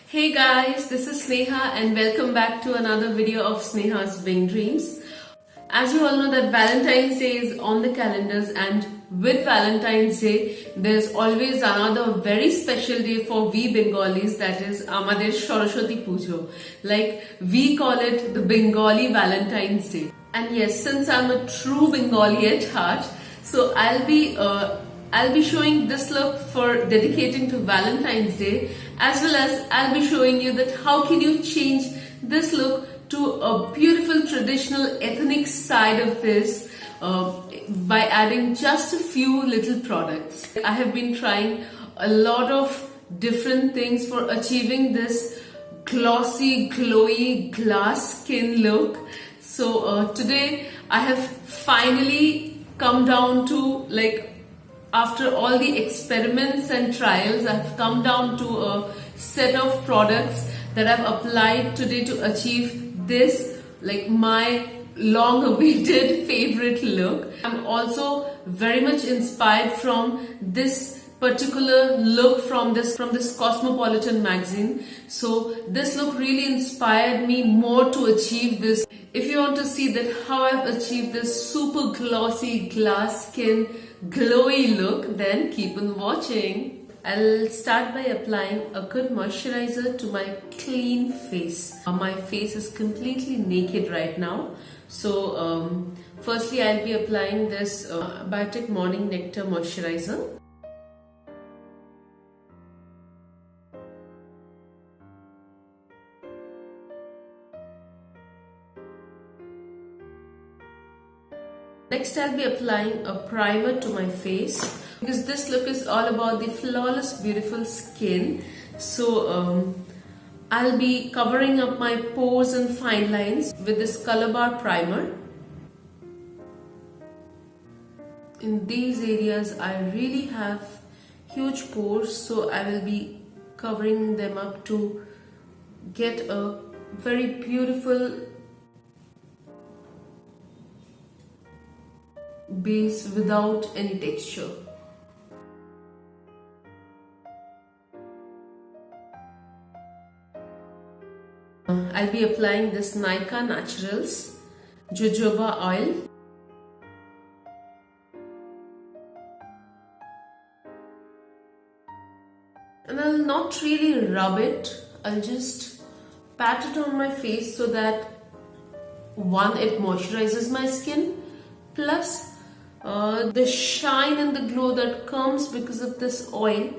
Hey guys, this is Sneha and welcome back to another video of Sneha's Wing Dreams. As you all know that Valentine's Day is on the calendars, and with Valentine's Day there's always another very special day for we Bengalis, that is Amader Saraswati Puja. Like we call it the Bengali Valentine's Day. And yes, since I'm a true Bengali at heart, so I'll be showing this look for dedicating to Valentine's Day, as well as I'll be showing you that how can you change this look to a beautiful traditional ethnic side of this by adding just a few little products. I have been trying a lot of different things for achieving this glossy, glowy, glass skin look. So today I have finally come down to, after all the experiments and trials, I've come down to a set of products that I've applied today to achieve this, my long awaited favorite look. I'm also very much inspired from this particular look from this Cosmopolitan magazine. So this look really inspired me more to achieve this. If you want to see that how I've achieved this super glossy glass skin glowy look, then keep on watching. I'll start by applying a good moisturizer to my clean face. My face is completely naked right now. So firstly I'll be applying this Biotic Morning Nectar Moisturizer. Next I'll be applying a primer to my face, because this look is all about the flawless beautiful skin. So I'll be covering up my pores and fine lines with this Color Bar primer. In these areas I really have huge pores, so I will be covering them up to get a very beautiful base without any texture. I'll be applying this Nykaa Naturals Jojoba oil. And I'll not really rub it, I'll just pat it on my face so that one, it moisturizes my skin, plus the shine and the glow that comes because of this oil,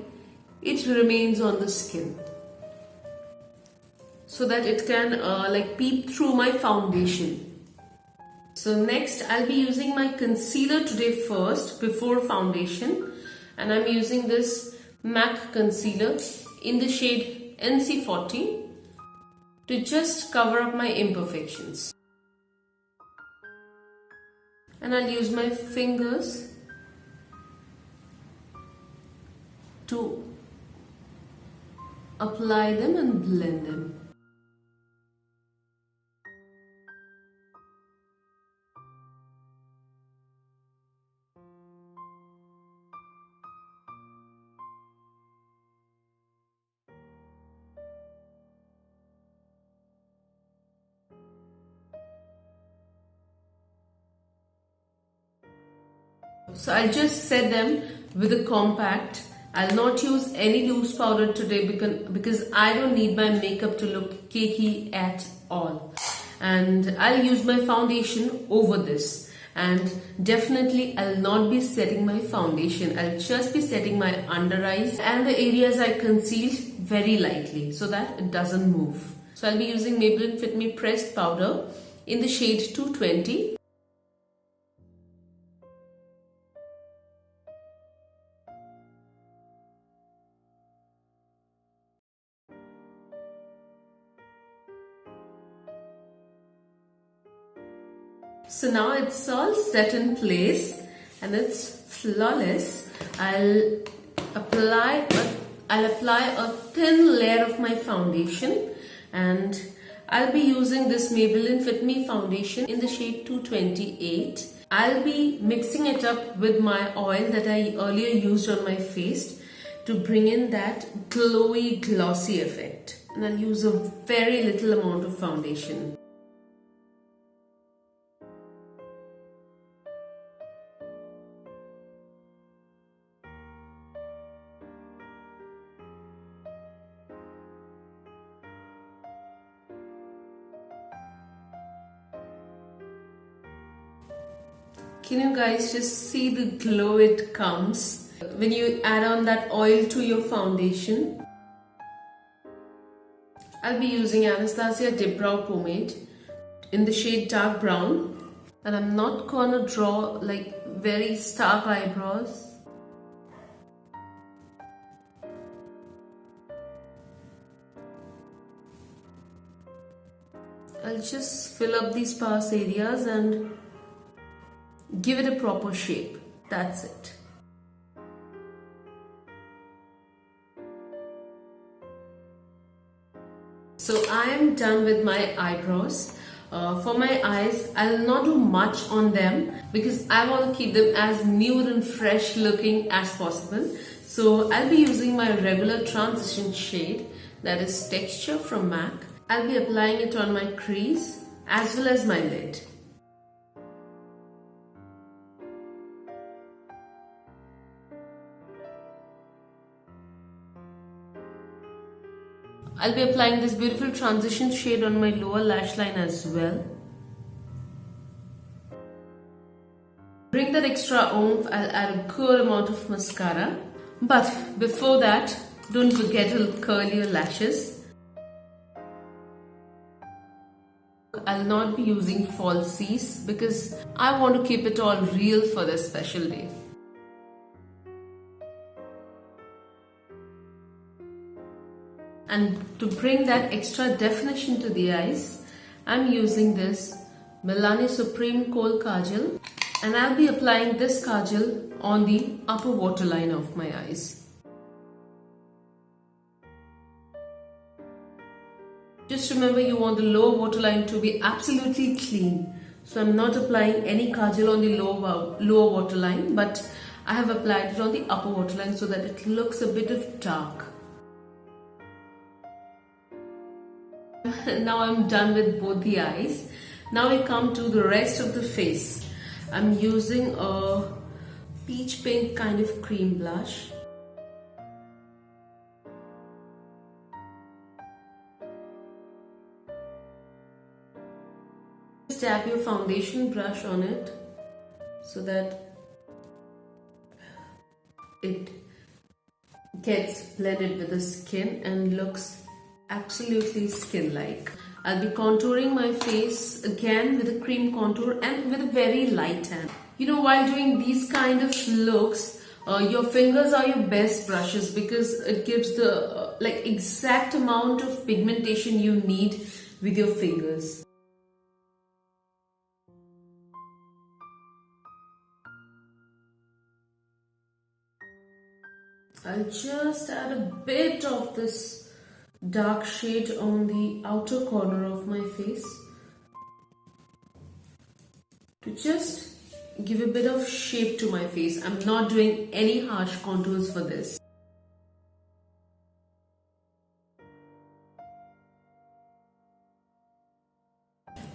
it remains on the skin, so that it can peep through my foundation. So next I'll be using my concealer today first before foundation, and I'm using this MAC concealer in the shade NC40 to just cover up my imperfections. And I'll use my fingers to apply them and blend them. So I'll just set them with a compact. I'll not use any loose powder today because I don't need my makeup to look cakey at all. And I'll use my foundation over this. And definitely I'll not be setting my foundation. I'll just be setting my under eyes and the areas I concealed very lightly so that it doesn't move. So I'll be using Maybelline Fit Me Pressed Powder in the shade 220. So now it's all set in place and it's flawless. I'll apply a thin layer of my foundation, and I'll be using this Maybelline Fit Me foundation in the shade 228. I'll be mixing it up with my oil that I earlier used on my face to bring in that glowy glossy effect. and I'll use a very little amount of foundation. Can you guys just see the glow it comes when you add on that oil to your foundation? I'll be using Anastasia Dip Brow Pomade in the shade dark brown, and I'm not gonna draw like very stark eyebrows. I'll just fill up these sparse areas and give it a proper shape. That's it. So I am done with my eyebrows. For my eyes, I'll not do much on them because I want to keep them as nude and fresh looking as possible. So I'll be using my regular transition shade, that is Texture from MAC. I'll be applying it on my crease as well as my lid. I'll be applying this beautiful transition shade on my lower lash line as well. Bring that extra oomph, I'll add a good amount of mascara. But before that, don't forget to curl your lashes. I'll not be using falsies because I want to keep it all real for this special day. And to bring that extra definition to the eyes, I'm using this Milani Supreme Kohl Kajal, and I'll be applying this kajal on the upper waterline of my eyes. Just remember, you want the lower waterline to be absolutely clean. So I'm not applying any kajal on the lower waterline, but I have applied it on the upper waterline so that it looks a bit of dark. Now I'm done with both the eyes. Now we come to the rest of the face. I'm using a peach pink kind of cream blush. Just dab your foundation brush on it so that it gets blended with the skin and looks absolutely skin-like. I'll be contouring my face again with a cream contour and with a very light hand. You know, while doing these kind of looks, your fingers are your best brushes because it gives the exact amount of pigmentation you need with your fingers. I'll just add a bit of this dark shade on the outer corner of my face to just give a bit of shape to my face. I'm not doing any harsh contours for this.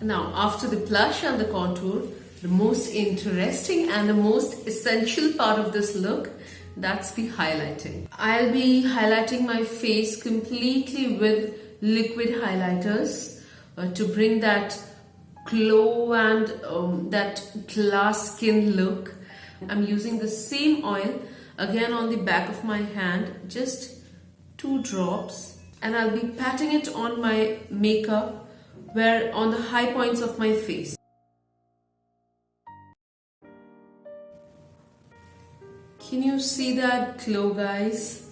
Now, after the blush and the contour, the most interesting and the most essential part of this look, that's the highlighting. I'll be highlighting my face completely with liquid highlighters to bring that glow and that glass skin look. I'm using the same oil again on the back of my hand, just 2 drops, and I'll be patting it on my makeup where on the high points of my face. Can you see that glow, guys?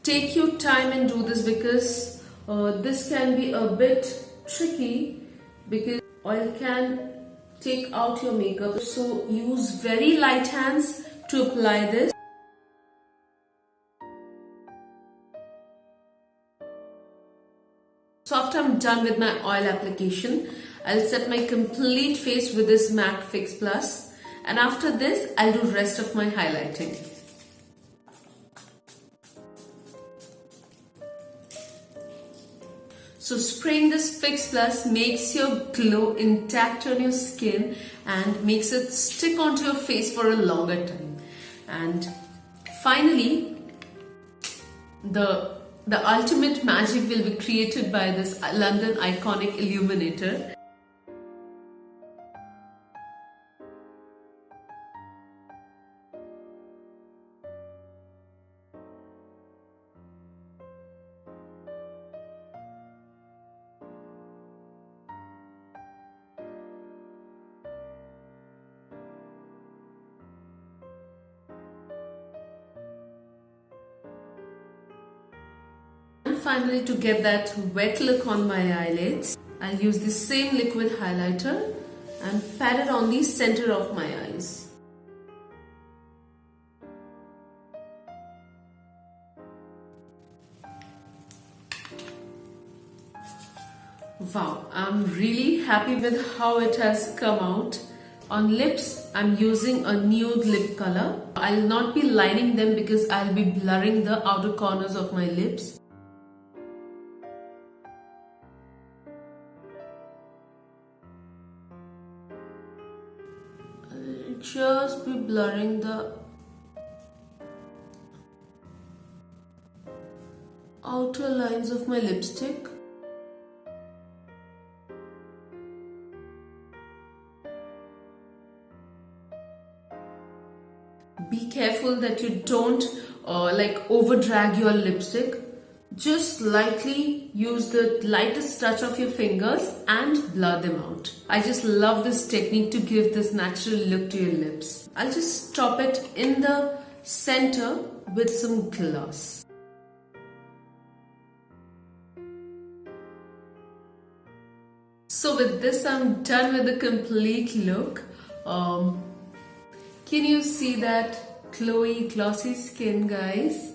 Take your time and do this because this can be a bit tricky because oil can take out your makeup. So use very light hands to apply this. So after I'm done with my oil application, I'll set my complete face with this MAC Fix Plus. And after this, I'll do rest of my highlighting. So spraying this Fix Plus makes your glow intact on your skin and makes it stick onto your face for a longer time. And finally, the ultimate magic will be created by this London iconic illuminator. And finally, to get that wet look on my eyelids, I'll use the same liquid highlighter and pat it on the center of my eyes. Wow, I'm really happy with how it has come out. On lips, I'm using a nude lip color. I'll not be lining them because I'll be blurring the outer corners of my lips. I'll just be blurring the outer lines of my lipstick. Be careful that you don't over drag your lipstick. Just lightly use the lightest touch of your fingers and blur them out. I just love this technique to give this natural look to your lips. I'll just stop it in the center with some gloss. So with this, I'm done with the complete look. Can you see that glowy, glossy skin, guys?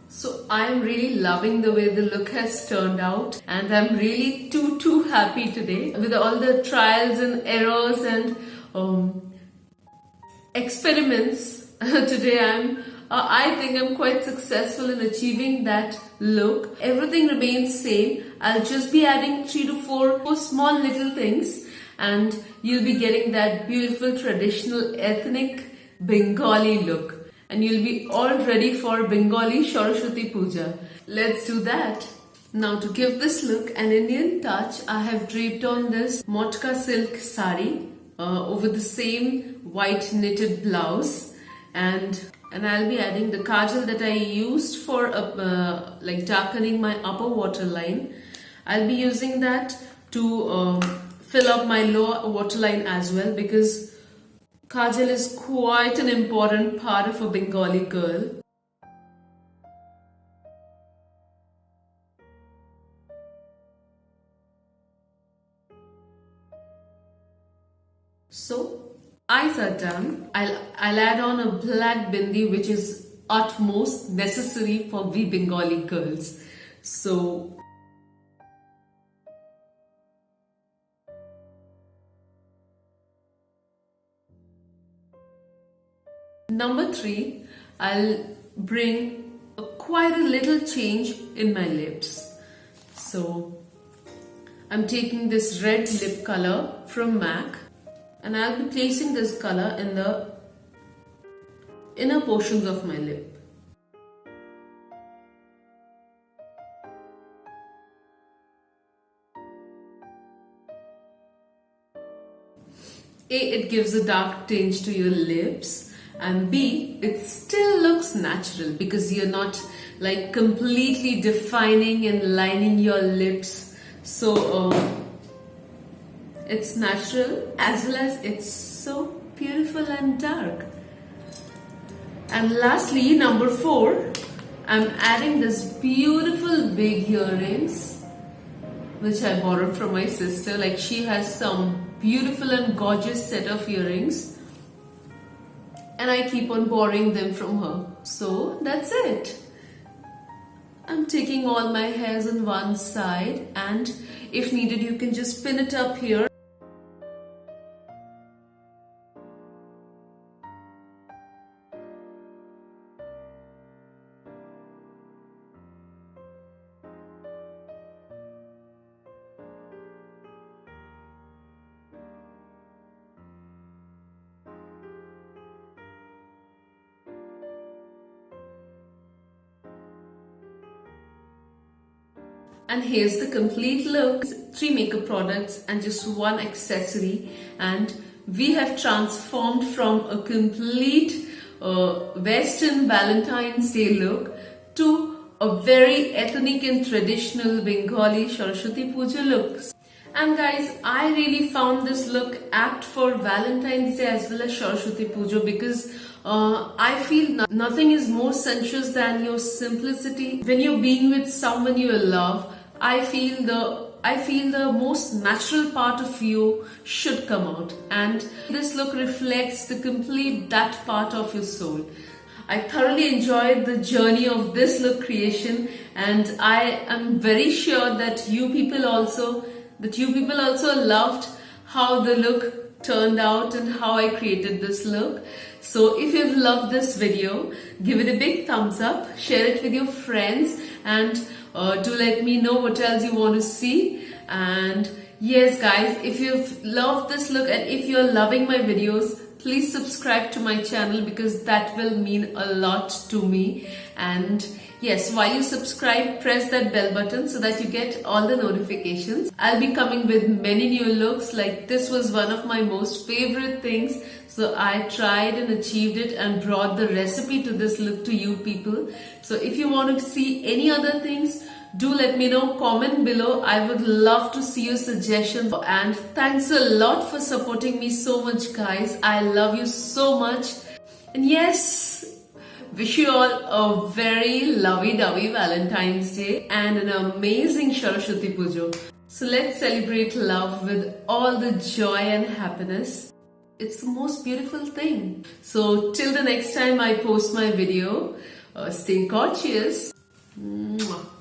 So I'm really loving the way the look has turned out, and I'm really too happy today with all the trials and errors and experiments. Today I think I'm quite successful in achieving that look. Everything remains same. I'll just be adding 3 to 4 small little things and you'll be getting that beautiful traditional ethnic Bengali look. And you'll be all ready for Bengali Saraswati Puja. Let's do that. Now to give this look an Indian touch, I have draped on this motka silk sari over the same white knitted blouse, and I'll be adding the kajal that I used for darkening my upper waterline. I'll be using that to fill up my lower waterline as well, because kajal is quite an important part of a Bengali girl. So, eyes are done. I'll add on a black bindi, which is utmost necessary for we Bengali girls. So, number 3, I'll bring quite a little change in my lips. So I'm taking this red lip color from MAC and I'll be placing this color in the inner portions of my lip. A, it gives a dark tinge to your lips, and B, it still looks natural because you're not like completely defining and lining your lips. So it's natural as well as it's so beautiful and dark. And lastly, number 4, I'm adding this beautiful big earrings which I borrowed from my sister. Like, she has some beautiful and gorgeous set of earrings, and I keep on borrowing them from her. So that's it. I'm taking all my hairs on one side, and if needed you can just pin it up here. And here's the complete look. 3 makeup products and just 1 accessory, and we have transformed from a complete Western Valentine's Day look to a very ethnic and traditional Bengali Saraswati Puja look. And guys, I really found this look apt for Valentine's Day as well as Saraswati Puja, because I feel nothing is more sensuous than your simplicity. When you're being with someone you love, I feel the most natural part of you should come out, and this look reflects the complete that part of your soul. I thoroughly enjoyed the journey of this look creation, and I am very sure that you people also loved how the look turned out and how I created this look. So if you've loved this video, give it a big thumbs up, share it with your friends, and do let me know what else you want to see. And yes guys, if you've loved this look and if you're loving my videos, please subscribe to my channel, because that will mean a lot to me. And yes, while you subscribe, press that bell button so that you get all the notifications. I'll be coming with many new looks. Like, this was one of my most favorite things, so I tried and achieved it and brought the recipe to this look to you people. So if you want to see any other things, do let me know, comment below. I would love to see your suggestions. And thanks a lot for supporting me so much guys. I love you so much. And yes, wish you all a very lovey-dovey Valentine's Day and an amazing Saraswati Puja. So let's celebrate love with all the joy and happiness. It's the most beautiful thing. So till the next time I post my video, stay gorgeous. Mwah.